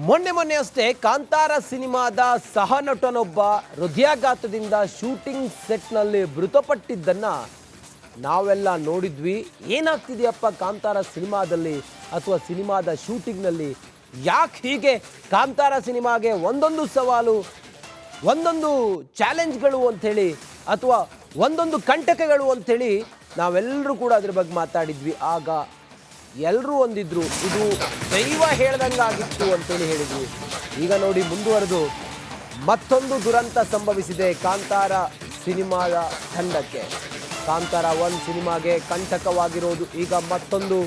ಮೊನ್ನೆ ಅಷ್ಟೇ ಕಾಂತಾರ ಸಿನಿಮಾದ ಸಹನಟನೊಬ್ಬ ಹೃದಯಾಘಾತದಿಂದ ಶೂಟಿಂಗ್ ಸೆಟ್ನಲ್ಲಿ ಮೃತಪಟ್ಟಿದ್ದನ್ನು ನಾವೆಲ್ಲ ನೋಡಿದ್ವಿ. ಏನಾಗ್ತಿದೆಯಪ್ಪ ಕಾಂತಾರ ಸಿನಿಮಾದಲ್ಲಿ ಅಥವಾ ಸಿನಿಮಾದ ಶೂಟಿಂಗ್ನಲ್ಲಿ? ಯಾಕೆ ಹೀಗೆ ಕಾಂತಾರ ಸಿನಿಮಾಗೆ ಒಂದೊಂದು ಸವಾಲು, ಒಂದೊಂದು ಚಾಲೆಂಜ್ಗಳು ಅಂಥೇಳಿ ಅಥವಾ ಒಂದೊಂದು ಕಂಟಕಗಳು ಅಂಥೇಳಿ ನಾವೆಲ್ಲರೂ ಕೂಡ ಅದ್ರ ಬಗ್ಗೆ ಮಾತಾಡಿದ್ವಿ. ಆಗ ಎಲ್ಲರೂ ಒಂದಿದ್ರು ಇದು ದೈವ ಹೇಳ್ದಂಗಾಗಿತ್ತು ಅಂತೇಳಿ ಹೇಳಿದ್ರು. ಈಗ ನೋಡಿ ಮುಂದುವರೆದು ಮತ್ತೊಂದು ದುರಂತ ಸಂಭವಿಸಿದೆ ಕಾಂತಾರ ಸಿನಿಮಾದ ತಂಡಕ್ಕೆ. ಕಾಂತಾರ 1 ಸಿನಿಮಾಗೆ ಕಂಟಕವಾಗಿರೋದು ಈಗ ಮತ್ತೊಂದು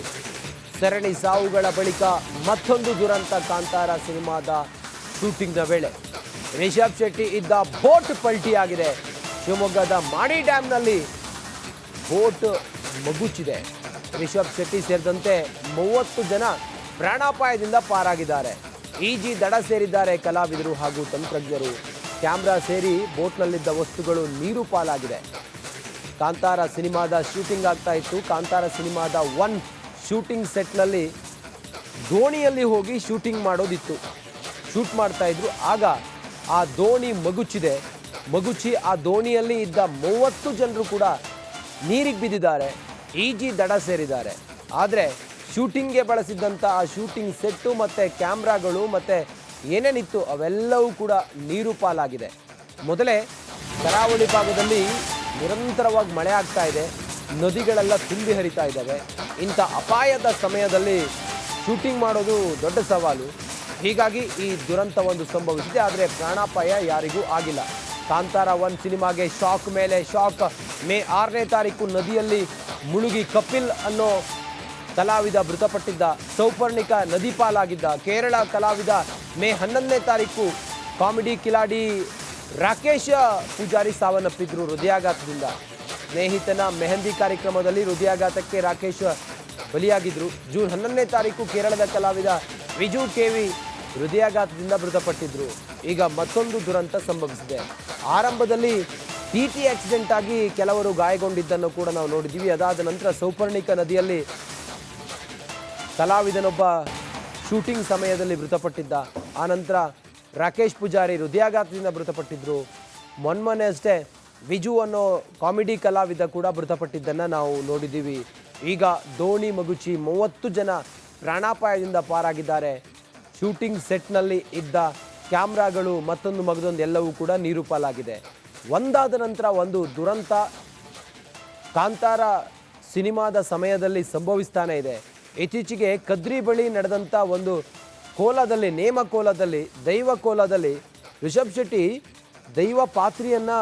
ಸರಣಿ ಸಾವುಗಳ ಬಳಿಕ ಮತ್ತೊಂದು ದುರಂತ ಕಾಂತಾರ ಸಿನಿಮಾದ ಶೂಟಿಂಗ್ನ ವೇಳೆ. ರಿಷಬ್ ಶೆಟ್ಟಿ ಇದ್ದ ಬೋಟ್ ಪಲ್ಟಿಯಾಗಿದೆ. ಶಿವಮೊಗ್ಗದ ಮಾಣಿ ಡ್ಯಾಮ್ನಲ್ಲಿ ಬೋಟ್ ಮಗುಚಿದೆ. ರಿಷಬ್ ಶೆಟ್ಟಿ ಸೇರಿದಂತೆ 30 ಜನ ಪ್ರಾಣಾಪಾಯದಿಂದ ಪಾರಾಗಿದ್ದಾರೆ. ಈಜಿ ದಡ ಸೇರಿದ್ದಾರೆ ಕಲಾವಿದರು ಹಾಗೂ ತಂತ್ರಜ್ಞರು. ಕ್ಯಾಮ್ರಾ ಸೇರಿ ಬೋಟ್ನಲ್ಲಿದ್ದ ವಸ್ತುಗಳು ನೀರು ಪಾಲಾಗಿದೆ. ಕಾಂತಾರ ಸಿನಿಮಾದ ಶೂಟಿಂಗ್ ಆಗ್ತಾ ಇತ್ತು. ಕಾಂತಾರ ಸಿನಿಮಾದ 1 ಶೂಟಿಂಗ್ ಸೆಟ್ನಲ್ಲಿ ದೋಣಿಯಲ್ಲಿ ಹೋಗಿ ಶೂಟಿಂಗ್ ಮಾಡೋದಿತ್ತು. ಶೂಟ್ ಮಾಡ್ತಾ ಇದ್ರು. ಆಗ ಆ ದೋಣಿ ಮಗುಚಿ ಆ ದೋಣಿಯಲ್ಲಿ ಇದ್ದ 30 ಜನರು ಕೂಡ ನೀರಿಗೆ ಬಿದ್ದಿದ್ದಾರೆ, ಈಜಿ ದಡ ಸೇರಿದ್ದಾರೆ. ಆದರೆ ಶೂಟಿಂಗ್ಗೆ ಬಳಸಿದ್ದಂಥ ಆ ಶೂಟಿಂಗ್ ಸೆಟ್ಟು ಮತ್ತು ಕ್ಯಾಮ್ರಾಗಳು ಮತ್ತು ಏನೇನಿತ್ತು ಅವೆಲ್ಲವೂ ಕೂಡ ನೀರು ಪಾಲಾಗಿದೆ. ಮೊದಲೇ ಕರಾವಳಿ ಭಾಗದಲ್ಲಿ ನಿರಂತರವಾಗಿ ಮಳೆ ಆಗ್ತಾ ಇದೆ, ನದಿಗಳೆಲ್ಲ ತುಂಬಿ ಹರಿತಾ ಇದ್ದಾವೆ. ಇಂಥ ಅಪಾಯದ ಸಮಯದಲ್ಲಿ ಶೂಟಿಂಗ್ ಮಾಡೋದು ದೊಡ್ಡ ಸವಾಲು. ಹೀಗಾಗಿ ಈ ದುರಂತ ಒಂದು ಸಂಭವಿಸಿದೆ. ಆದರೆ ಪ್ರಾಣಾಪಾಯ ಯಾರಿಗೂ ಆಗಿಲ್ಲ. ಕಾಂತಾರ 1 ಸಿನಿಮಾಗೆ ಶಾಕ್ ಮೇಲೆ ಶಾಕ್. ಮೇ 6ನೇ ತಾರೀಕು ನದಿಯಲ್ಲಿ ಮುಳುಗಿ ಕಪಿಲ್ ಅನ್ನೋ ಕಲಾವಿದ ಮೃತಪಟ್ಟಿದ್ದ. ಸೌಪರ್ಣಿಕ ನದಿ ಪಾಲಾಗಿದ್ದ. ಕೇರಳ ಕಲಾವಿದ ಮೇ 11ನೇ ತಾರೀಕು ಕಾಮಿಡಿ ಕಿಲಾಡಿ ರಾಕೇಶ್ ಪೂಜಾರಿ ಸಾವನ್ನಪ್ಪಿದ್ರು ಹೃದಯಾಘಾತದಿಂದ. ಸ್ನೇಹಿತನ ಮೆಹಂದಿ ಕಾರ್ಯಕ್ರಮದಲ್ಲಿ ಹೃದಯಾಘಾತಕ್ಕೆ ರಾಕೇಶ್ ಬಲಿಯಾಗಿದ್ರು. ಜೂನ್ 11ನೇ ತಾರೀಕು ಕೇರಳದ ಕಲಾವಿದ ವಿಜು ಕೆವಿ ಹೃದಯಾಘಾತದಿಂದ ಮೃತಪಟ್ಟಿದ್ರು. ಈಗ ಮತ್ತೊಂದು ದುರಂತ ಸಂಭವಿಸಿದೆ. ಆರಂಭದಲ್ಲಿ ಟಿ ಆಕ್ಸಿಡೆಂಟ್ ಆಗಿ ಕೆಲವರು ಗಾಯಗೊಂಡಿದ್ದನ್ನು ಕೂಡ ನಾವು ನೋಡಿದ್ದೀವಿ. ಅದಾದ ನಂತರ ಸೌಪರ್ಣಿಕ ನದಿಯಲ್ಲಿ ಕಲಾವಿದನೊಬ್ಬ ಶೂಟಿಂಗ್ ಸಮಯದಲ್ಲಿ ಮೃತಪಟ್ಟಿದ್ದ. ಆನಂತರ ರಾಕೇಶ್ ಪೂಜಾರಿ ಹೃದಯಾಘಾತದಿಂದ ಮೃತಪಟ್ಟಿದ್ದರು. ಮೊನ್ನೆ ಅಷ್ಟೇ ವಿಜು ಅನ್ನೋ ಕಾಮಿಡಿ ಕಲಾವಿದ ಕೂಡ ಮೃತಪಟ್ಟಿದ್ದನ್ನು ನಾವು ನೋಡಿದ್ದೀವಿ. ಈಗ ದೋಣಿ ಮಗುಚಿ 30 ಜನ ಪ್ರಾಣಾಪಾಯದಿಂದ ಪಾರಾಗಿದ್ದಾರೆ. ಶೂಟಿಂಗ್ ಸೆಟ್ನಲ್ಲಿ ಇದ್ದ ಕ್ಯಾಮ್ರಾಗಳು ಮತ್ತೊಂದು ಮಗದೊಂದು ಎಲ್ಲವೂ ಕೂಡ ನೀರು ಪಾಲಾಗಿದೆ. ಒಂದಾದ ನಂತರ ಒಂದು ದುರಂತ ಕಾಂತಾರ ಸಿನಿಮಾದ ಸಮಯದಲ್ಲಿ ಸಂಭವಿಸ್ತಾನೆ ಇದೆ. ಇತ್ತೀಚೆಗೆ ಕದ್ರಿ ಬಳಿ ನಡೆದಂಥ ಒಂದು ಕೋಲದಲ್ಲಿ, ನೇಮ ಕೋಲದಲ್ಲಿ, ದೈವ ಕೋಲದಲ್ಲಿ ರಿಷಬ್ ಶೆಟ್ಟಿ ದೈವ ಪಾತ್ರಿಯನ್ನು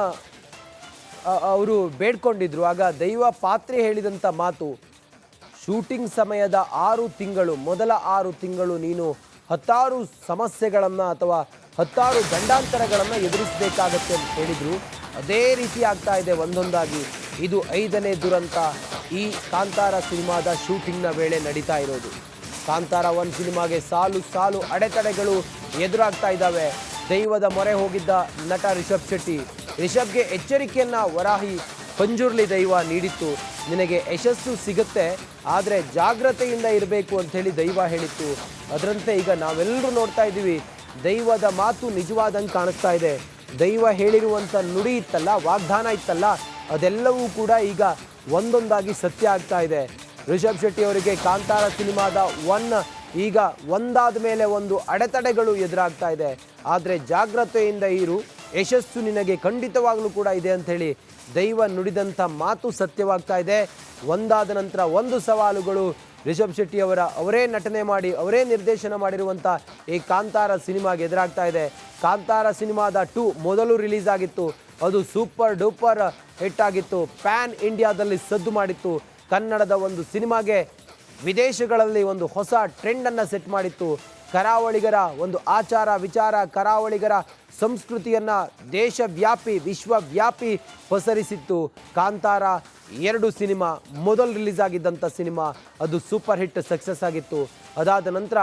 ಅವರು ಬೇಡ್ಕೊಂಡಿದ್ರು. ಆಗ ದೈವ ಪಾತ್ರಿ ಹೇಳಿದಂಥ ಮಾತು, ಶೂಟಿಂಗ್ ಸಮಯದ 6 ತಿಂಗಳು, ಮೊದಲ 6 ತಿಂಗಳು ನೀನು 10 ಸಮಸ್ಯೆಗಳನ್ನು ಅಥವಾ 10 ಗಂಡಾಂತರಗಳನ್ನು ಎದುರಿಸಬೇಕಾಗತ್ತೆ ಅಂತ ಹೇಳಿದರು. ಅದೇ ರೀತಿ ಆಗ್ತಾ ಇದೆ ಒಂದೊಂದಾಗಿ. ಇದು 5ನೇ ದುರಂತ ಈ ಕಾಂತಾರ ಸಿನಿಮಾದ ಶೂಟಿಂಗ್ನ ವೇಳೆ ನಡೀತಾ ಇರೋದು. ಕಾಂತಾರ 1 ಸಿನಿಮಾಗೆ ಸಾಲು ಅಡೆತಡೆಗಳು ಎದುರಾಗ್ತಾ ಇದ್ದಾವೆ. ದೈವದ ಮೊರೆ ಹೋಗಿದ್ದ ನಟ ರಿಷಬ್ ಶೆಟ್ಟಿ. ರಿಷಬ್ಗೆ ಎಚ್ಚರಿಕೆಯನ್ನು ವರಾಹಿ ಪಂಜುರ್ಲಿ ದೈವ ನೀಡಿತ್ತು. ನಿನಗೆ ಯಶಸ್ಸು ಸಿಗುತ್ತೆ, ಆದರೆ ಜಾಗ್ರತೆಯಿಂದ ಇರಬೇಕು ಅಂಥೇಳಿ ದೈವ ಹೇಳಿತ್ತು. ಅದರಂತೆ ಈಗ ನಾವೆಲ್ಲರೂ ನೋಡ್ತಾ ಇದ್ದೀವಿ, ದೈವದ ಮಾತು ನಿಜವಾದಂಗೆ ಕಾಣಿಸ್ತಾ ಇದೆ. ದೈವ ಹೇಳಿರುವಂಥ ನುಡಿ ಇತ್ತಲ್ಲ, ವಾಗ್ದಾನ ಇತ್ತಲ್ಲ, ಅದೆಲ್ಲವೂ ಕೂಡ ಈಗ ಒಂದೊಂದಾಗಿ ಸತ್ಯ ಆಗ್ತಾ ಇದೆ. ರಿಷಬ್ ಶೆಟ್ಟಿ ಅವರಿಗೆ ಕಾಂತಾರ ಸಿನಿಮಾದ 1 ಈಗ ಒಂದಾದ ಮೇಲೆ ಒಂದು ಅಡೆತಡೆಗಳು ಎದುರಾಗ್ತಾ ಇದೆ. ಆದರೆ ಜಾಗ್ರತೆಯಿಂದ ಇರು, ಯಶಸ್ಸು ನಿನಗೆ ಖಂಡಿತವಾಗಲೂ ಕೂಡ ಇದೆ ಅಂಥೇಳಿ ದೈವ ನುಡಿದಂಥ ಮಾತು ಸತ್ಯವಾಗ್ತಾ ಇದೆ. ಒಂದಾದ ನಂತರ ಒಂದು ಸವಾಲುಗಳು ರಿಷಬ್ ಶೆಟ್ಟಿ ಅವರೇ ನಟನೆ ಮಾಡಿ ಅವರೇ ನಿರ್ದೇಶನ ಮಾಡಿರುವಂಥ ಈ ಕಾಂತಾರ ಸಿನಿಮಾಗೆ ಎದುರಾಗ್ತಾ ಇದೆ. ಕಾಂತಾರ ಸಿನಿಮಾದ 2 ಮೊದಲು ರಿಲೀಸ್ ಆಗಿತ್ತು. ಅದು ಸೂಪರ್ ಡೂಪರ್ ಹಿಟ್ ಆಗಿತ್ತು. ಪ್ಯಾನ್ ಇಂಡಿಯಾದಲ್ಲಿ ಸದ್ದು ಮಾಡಿತ್ತು. ಕನ್ನಡದ ಒಂದು ಸಿನಿಮಾಗೆ ವಿದೇಶಗಳಲ್ಲಿ ಒಂದು ಹೊಸ ಟ್ರೆಂಡನ್ನು ಸೆಟ್ ಮಾಡಿತ್ತು. ಕರಾವಳಿಗರ ಒಂದು ಆಚಾರ ವಿಚಾರ, ಕರಾವಳಿಗರ ಸಂಸ್ಕೃತಿಯನ್ನು ದೇಶವ್ಯಾಪಿ ವಿಶ್ವವ್ಯಾಪಿ ಪಸರಿಸಿತ್ತು. ಕಾಂತಾರ 2 ಸಿನಿಮಾ ಮೊದಲು ರಿಲೀಸ್ ಆಗಿದ್ದಂಥ ಸಿನಿಮಾ, ಅದು ಸೂಪರ್ ಹಿಟ್ ಸಕ್ಸಸ್ ಆಗಿತ್ತು. ಅದಾದ ನಂತರ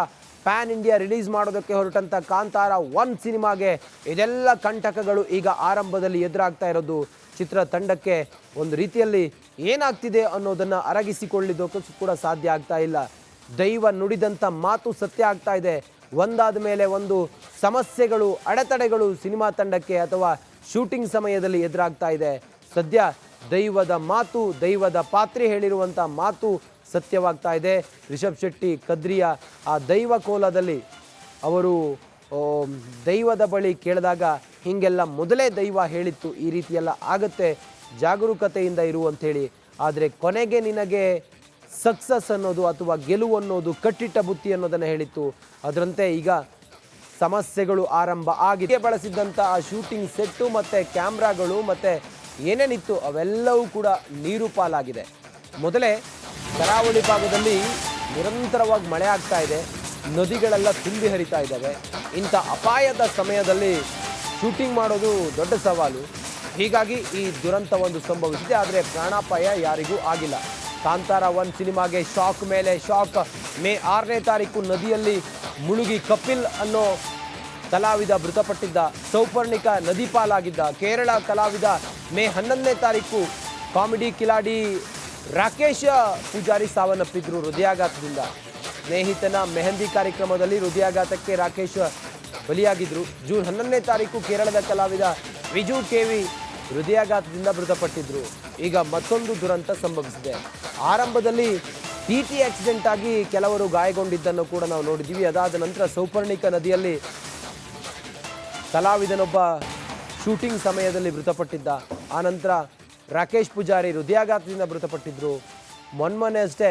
ಪ್ಯಾನ್ ಇಂಡಿಯಾ ರಿಲೀಸ್ ಮಾಡೋದಕ್ಕೆ ಹೊರಟಂಥ ಕಾಂತಾರ 1 ಸಿನಿಮಾಗೆ ಇದೆಲ್ಲ ಕಂಟಕಗಳು ಈಗ ಆರಂಭದಲ್ಲಿ ಎದುರಾಗ್ತಾ ಇರೋದು. ಚಿತ್ರತಂಡಕ್ಕೆ ಒಂದು ರೀತಿಯಲ್ಲಿ ಏನಾಗ್ತಿದೆ ಅನ್ನೋದನ್ನು ಅರಗಿಸಿಕೊಳ್ಳಿದ್ದಕ್ಕೂ ಕೂಡ ಸಾಧ್ಯ ಆಗ್ತಾ ಇಲ್ಲ. ದೈವ ನುಡಿದಂಥ ಮಾತು ಸತ್ಯ ಆಗ್ತಾ ಇದೆ. ಒಂದಾದ ಮೇಲೆ ಒಂದು ಸಮಸ್ಯೆಗಳು, ಅಡೆತಡೆಗಳು ಸಿನಿಮಾ ತಂಡಕ್ಕೆ ಅಥವಾ ಶೂಟಿಂಗ್ ಸಮಯದಲ್ಲಿ ಎದುರಾಗ್ತಾ ಇದೆ. ಸದ್ಯ ದೈವದ ಮಾತು, ದೈವದ ಪಾತ್ರೆ ಹೇಳಿರುವಂಥ ಮಾತು ಸತ್ಯವಾಗ್ತಾ ಇದೆ. ರಿಷಬ್ ಶೆಟ್ಟಿ ಕದ್ರಿಯ ಆ ದೈವ ಕೋಲದಲ್ಲಿ ಅವರು ದೈವದ ಬಳಿ ಕೇಳಿದಾಗ ಹೀಗೆಲ್ಲ ಮೊದಲೇ ದೈವ ಹೇಳಿತ್ತು, ಈ ರೀತಿಯೆಲ್ಲ ಆಗುತ್ತೆ, ಜಾಗರೂಕತೆಯಿಂದ ಇರು ಅಂಥೇಳಿ. ಆದರೆ ಕೊನೆಗೆ ನಿನಗೆ ಸಕ್ಸಸ್ ಅನ್ನೋದು ಅಥವಾ ಗೆಲುವು ಅನ್ನೋದು ಕಟ್ಟಿಟ್ಟ ಬುತ್ತಿ ಅನ್ನೋದನ್ನು ಹೇಳಿತ್ತು. ಅದರಂತೆ ಈಗ ಸಮಸ್ಯೆಗಳು ಆರಂಭ ಆಗಿದೆ. ಬಳಸಿದ್ದಂಥ ಆ ಶೂಟಿಂಗ್ ಸೆಟ್ಟು ಮತ್ತು ಕ್ಯಾಮ್ರಾಗಳು ಮತ್ತು ಏನೇನಿತ್ತು ಅವೆಲ್ಲವೂ ಕೂಡ ನೀರು ಪಾಲಾಗಿದೆ. ಮೊದಲೇ ಕರಾವಳಿ ಭಾಗದಲ್ಲಿ ನಿರಂತರವಾಗಿ ಮಳೆ ಆಗ್ತಾ ಇದೆ, ನದಿಗಳೆಲ್ಲ ತುಂಬಿ ಹರಿತಾ ಇದ್ದಾವೆ. ಇಂಥ ಅಪಾಯದ ಸಮಯದಲ್ಲಿ ಶೂಟಿಂಗ್ ಮಾಡೋದು ದೊಡ್ಡ ಸವಾಲು. ಹೀಗಾಗಿ ಈ ದುರಂತ ಒಂದು ಸಂಭವಿಸಿದೆ. ಆದರೆ ಪ್ರಾಣಾಪಾಯ ಯಾರಿಗೂ ಆಗಿಲ್ಲ. ಕಾಂತಾರ 1 ಸಿನಿಮಾಗೆ ಶಾಕ್ ಮೇಲೆ ಶಾಕ್. ಮೇ 6ನೇ ತಾರೀಕು ನದಿಯಲ್ಲಿ ಮುಳುಗಿ ಕಪಿಲ್ ಅನ್ನೋ ಕಲಾವಿದ ಮೃತಪಟ್ಟಿದ್ದ. ಸೌಪರ್ಣಿಕ ನದಿ ಪಾಲಾಗಿದ್ದ. ಕೇರಳ ಕಲಾವಿದ ಮೇ 11ನೇ ತಾರೀಕು ಕಾಮಿಡಿ ಕಿಲಾಡಿ ರಾಕೇಶ್ ಪೂಜಾರಿ ಸಾವನ್ನಪ್ಪಿದ್ರು ಹೃದಯಾಘಾತದಿಂದ. ಸ್ನೇಹಿತನ ಮೆಹಂದಿ ಕಾರ್ಯಕ್ರಮದಲ್ಲಿ ಹೃದಯಾಘಾತಕ್ಕೆ ರಾಕೇಶ್ ಬಲಿಯಾಗಿದ್ರು. ಜೂನ್ 11ನೇ ತಾರೀಕು ಕೇರಳದ ಕಲಾವಿದ ವಿಜು ಕೆವಿ ಹೃದಯಾಘಾತದಿಂದ ಮೃತಪಟ್ಟಿದ್ರು. ಈಗ ಮತ್ತೊಂದು ದುರಂತ ಸಂಭವಿಸಿದೆ. ಆರಂಭದಲ್ಲಿ ಟಿ ಆಕ್ಸಿಡೆಂಟ್ ಆಗಿ ಕೆಲವರು ಗಾಯಗೊಂಡಿದ್ದನ್ನು ಕೂಡ ನಾವು ನೋಡಿದ್ದೀವಿ. ಅದಾದ ನಂತರ ಸೌಪರ್ಣಿಕ ನದಿಯಲ್ಲಿ ಕಲಾವಿದನೊಬ್ಬ ಶೂಟಿಂಗ್ ಸಮಯದಲ್ಲಿ ಮೃತಪಟ್ಟಿದ್ದ. ಆನಂತರ ರಾಕೇಶ್ ಪೂಜಾರಿ ಹೃದಯಾಘಾತದಿಂದ ಮೃತಪಟ್ಟಿದ್ದರು. ಮೊನ್ನೆ ಅಷ್ಟೇ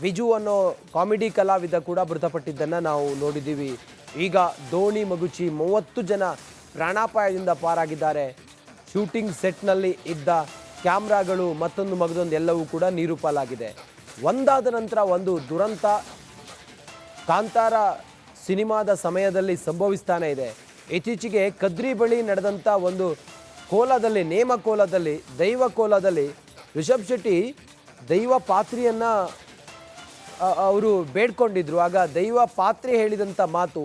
ವಿಜು ಅನ್ನೋ ಕಾಮಿಡಿ ಕಲಾವಿದ ಕೂಡ ಮೃತಪಟ್ಟಿದ್ದನ್ನು ನಾವು ನೋಡಿದ್ದೀವಿ. ಈಗ ದೋಣಿ ಮಗುಚಿ 30 ಜನ ಪ್ರಾಣಾಪಾಯದಿಂದ ಪಾರಾಗಿದ್ದಾರೆ. ಶೂಟಿಂಗ್ ಸೆಟ್ನಲ್ಲಿ ಇದ್ದ ಕ್ಯಾಮ್ರಾಗಳು ಮತ್ತೊಂದು ಮಗದೊಂದು ಎಲ್ಲವೂ ಕೂಡ ನೀರು ಪಾಲಾಗಿದೆ. ಒಂದಾದ ನಂತರ ಒಂದು ದುರಂತ ಕಾಂತಾರ ಸಿನಿಮಾದ ಸಮಯದಲ್ಲಿ ಸಂಭವಿಸ್ತಾನೆ ಇದೆ. ಇತ್ತೀಚೆಗೆ ಕದ್ರಿ ಬಳಿ ನಡೆದಂಥ ಒಂದು ಕೋಲದಲ್ಲಿ, ನೇಮ ಕೋಲದಲ್ಲಿ, ದೈವ ಕೋಲದಲ್ಲಿ ರಿಷಬ್ ಶೆಟ್ಟಿ ದೈವ ಪಾತ್ರೆಯನ್ನು ಅವರು ಬೇಡ್ಕೊಂಡಿದ್ರು. ಆಗ ದೈವ ಪಾತ್ರೆ ಹೇಳಿದಂಥ ಮಾತು,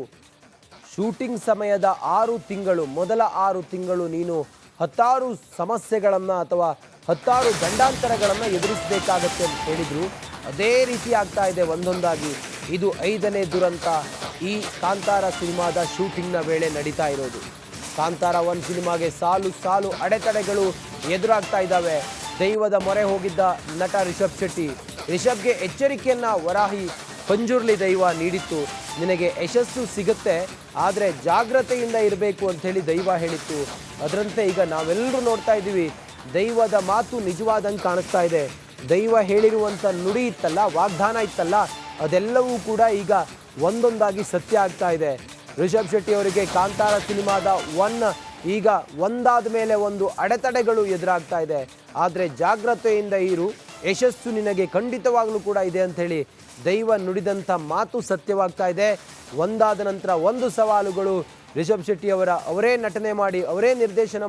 ಶೂಟಿಂಗ್ ಸಮಯದ 6 ತಿಂಗಳು, ಮೊದಲ 6 ತಿಂಗಳು ನೀನು 10 ಸಮಸ್ಯೆಗಳನ್ನು ಅಥವಾ 10 ಗಂಡಾಂತರಗಳನ್ನು ಎದುರಿಸಬೇಕಾಗತ್ತೆ ಅಂತ ಹೇಳಿದರು. ಅದೇ ರೀತಿ ಆಗ್ತಾ ಇದೆ ಒಂದೊಂದಾಗಿ. ಇದು 5ನೇ ದುರಂತ ಈ ಕಾಂತಾರ ಸಿನಿಮಾದ ಶೂಟಿಂಗ್ನ ವೇಳೆ ನಡೀತಾ ಇರೋದು. ಕಾಂತಾರ 1 ಸಿನಿಮಾಗೆ ಸಾಲು ಸಾಲು ಅಡೆತಡೆಗಳು ಎದುರಾಗ್ತಾ ಇದ್ದಾವೆ. ದೈವದ ಮೊರೆ ಹೋಗಿದ್ದ ನಟ ರಿಷಬ್ ಶೆಟ್ಟಿ, ರಿಷಬ್ಗೆ ಎಚ್ಚರಿಕೆಯನ್ನು ವರಾಹಿ ಪಂಜುರ್ಲಿ ದೈವ ನೀಡಿತ್ತು. ನಿನಗೆ ಯಶಸ್ಸು ಸಿಗುತ್ತೆ, ಆದರೆ ಜಾಗ್ರತೆಯಿಂದ ಇರಬೇಕು ಅಂಥೇಳಿ ದೈವ ಹೇಳಿತ್ತು. ಅದರಂತೆ ಈಗ ನಾವೆಲ್ಲರೂ ನೋಡ್ತಾ ಇದ್ದೀವಿ, ದೈವದ ಮಾತು ನಿಜವಾದಂಗೆ ಕಾಣಿಸ್ತಾ ಇದೆ. ದೈವ ಹೇಳಿರುವಂಥ ನುಡಿ ಇತ್ತಲ್ಲ, ವಾಗ್ದಾನ ಇತ್ತಲ್ಲ, ಅದೆಲ್ಲವೂ ಕೂಡ ಈಗ ಒಂದೊಂದಾಗಿ ಸತ್ಯ ಆಗ್ತಾ ಇದೆ. ರಿಷಬ್ ಶೆಟ್ಟಿ ಅವರಿಗೆ ಕಾಂತಾರ ಸಿನಿಮಾದ 1 ಈಗ ಒಂದಾದ ಮೇಲೆ ಒಂದು ಅಡೆತಡೆಗಳು ಎದುರಾಗ್ತಾ ಇದೆ. ಆದರೆ ಜಾಗ್ರತೆಯಿಂದ ಇರು, ಯಶಸ್ಸು ನಿನಗೆ ಖಂಡಿತವಾಗಲೂ ಕೂಡ ಇದೆ ಅಂಥೇಳಿ ದೈವ ನುಡಿದಂಥ ಮಾತು ಸತ್ಯವಾಗ್ತಾ ಇದೆ. ಒಂದಾದ ನಂತರ ಒಂದು ಸವಾಲುಗಳು ರಿಷಬ್ ಶೆಟ್ಟಿ ಅವರೇ ನಟನೆ ಮಾಡಿ, ಅವರೇ ನಿರ್ದೇಶನ ಮಾಡಿ